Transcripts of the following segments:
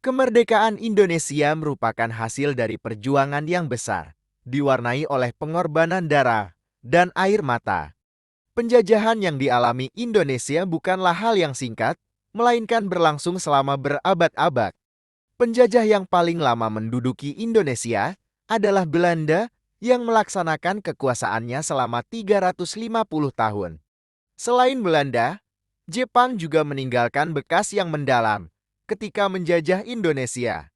Kemerdekaan Indonesia merupakan hasil dari perjuangan yang besar, diwarnai oleh pengorbanan darah dan air mata. Penjajahan yang dialami Indonesia bukanlah hal yang singkat, melainkan berlangsung selama berabad-abad. Penjajah yang paling lama menduduki Indonesia adalah Belanda yang melaksanakan kekuasaannya selama 350 tahun. Selain Belanda, Jepang juga meninggalkan bekas yang mendalam ketika menjajah Indonesia.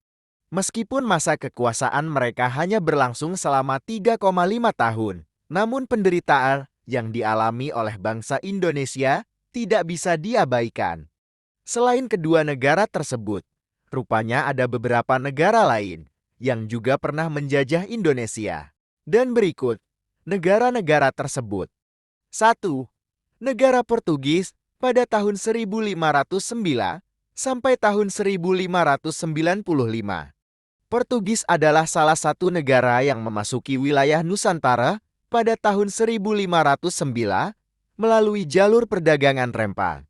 Meskipun masa kekuasaan mereka hanya berlangsung selama 3,5 tahun, namun penderitaan yang dialami oleh bangsa Indonesia tidak bisa diabaikan. Selain kedua negara tersebut, rupanya ada beberapa negara lain yang juga pernah menjajah Indonesia. Dan berikut negara-negara tersebut. 1. Negara Portugis pada tahun 1509 sampai tahun 1595. Portugis adalah salah satu negara yang memasuki wilayah Nusantara pada tahun 1509 melalui jalur perdagangan rempah.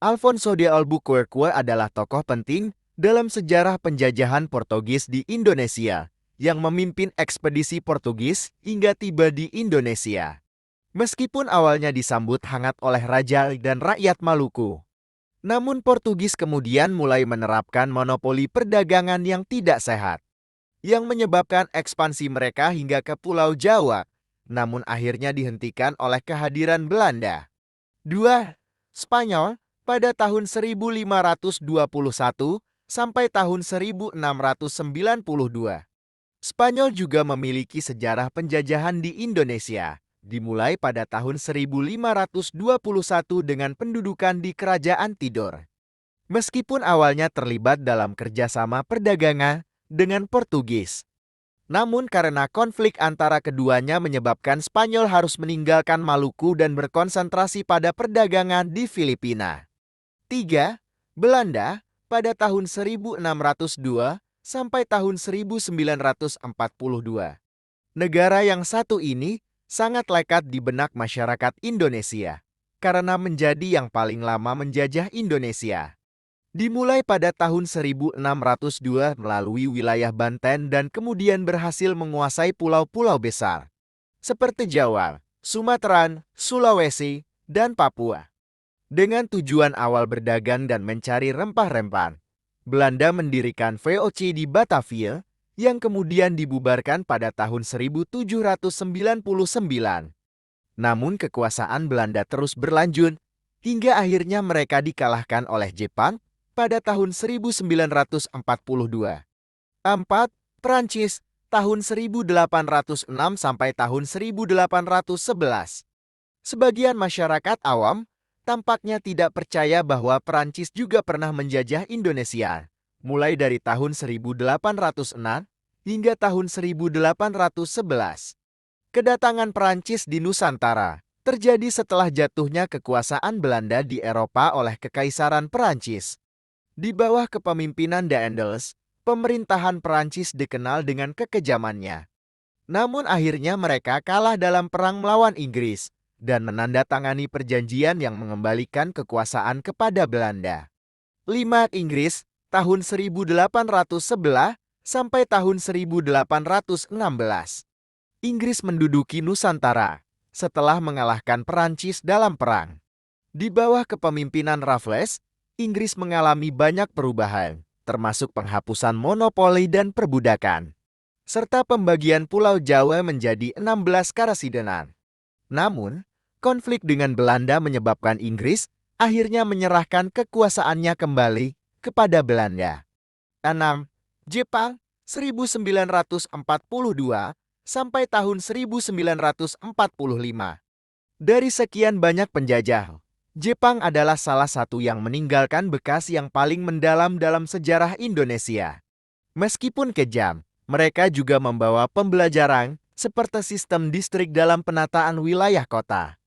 Alfonso de Albuquerque adalah tokoh penting dalam sejarah penjajahan Portugis di Indonesia yang memimpin ekspedisi Portugis hingga tiba di Indonesia. Meskipun awalnya disambut hangat oleh raja dan rakyat Maluku, namun Portugis kemudian mulai menerapkan monopoli perdagangan yang tidak sehat, yang menyebabkan ekspansi mereka hingga ke Pulau Jawa, namun akhirnya dihentikan oleh kehadiran Belanda. 2. Spanyol pada tahun 1521 sampai tahun 1692. Spanyol juga memiliki sejarah penjajahan di Indonesia, dimulai pada tahun 1521 dengan pendudukan di Kerajaan Tidor. Meskipun awalnya terlibat dalam kerjasama perdagangan dengan Portugis, namun karena konflik antara keduanya menyebabkan Spanyol harus meninggalkan Maluku dan berkonsentrasi pada perdagangan di Filipina. 3. Belanda pada tahun 1602 sampai tahun 1942. Negara yang satu ini sangat lekat di benak masyarakat Indonesia karena menjadi yang paling lama menjajah Indonesia. Dimulai pada tahun 1602 melalui wilayah Banten dan kemudian berhasil menguasai pulau-pulau besar seperti Jawa, Sumatera, Sulawesi, dan Papua. Dengan tujuan awal berdagang dan mencari rempah-rempah, Belanda mendirikan VOC di Batavia yang kemudian dibubarkan pada tahun 1799. Namun kekuasaan Belanda terus berlanjut hingga akhirnya mereka dikalahkan oleh Jepang pada tahun 1942. 4. Prancis tahun 1806 sampai tahun 1811. Sebagian masyarakat awam tampaknya tidak percaya bahwa Prancis juga pernah menjajah Indonesia, mulai dari tahun 1806 hingga tahun 1811. Kedatangan Prancis di Nusantara terjadi setelah jatuhnya kekuasaan Belanda di Eropa oleh Kekaisaran Prancis. Di bawah kepemimpinan Daendels, pemerintahan Prancis dikenal dengan kekejamannya. Namun akhirnya mereka kalah dalam perang melawan Inggris dan menandatangani perjanjian yang mengembalikan kekuasaan kepada Belanda. 5. Inggris tahun 1811 sampai tahun 1816. Inggris menduduki Nusantara setelah mengalahkan Perancis dalam perang. Di bawah kepemimpinan Raffles, Inggris mengalami banyak perubahan, termasuk penghapusan monopoli dan perbudakan, serta pembagian Pulau Jawa menjadi 16 karasidenan. Namun, konflik dengan Belanda menyebabkan Inggris akhirnya menyerahkan kekuasaannya kembali kepada Belanda. 6. Jepang 1942 sampai tahun 1945. Dari sekian banyak penjajah, Jepang adalah salah satu yang meninggalkan bekas yang paling mendalam dalam sejarah Indonesia. Meskipun kejam, mereka juga membawa pembelajaran seperti sistem distrik dalam penataan wilayah kota,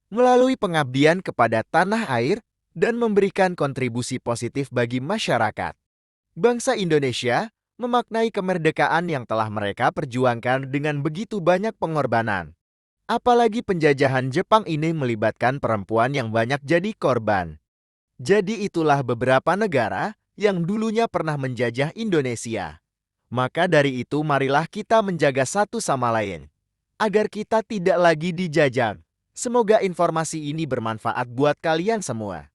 melalui pengabdian kepada tanah air dan memberikan kontribusi positif bagi masyarakat. Bangsa Indonesia memaknai kemerdekaan yang telah mereka perjuangkan dengan begitu banyak pengorbanan. Apalagi penjajahan Jepang ini melibatkan perempuan yang banyak jadi korban. Jadi itulah beberapa negara yang dulunya pernah menjajah Indonesia. Maka dari itu marilah kita menjaga satu sama lain, agar kita tidak lagi dijajah. Semoga informasi ini bermanfaat buat kalian semua.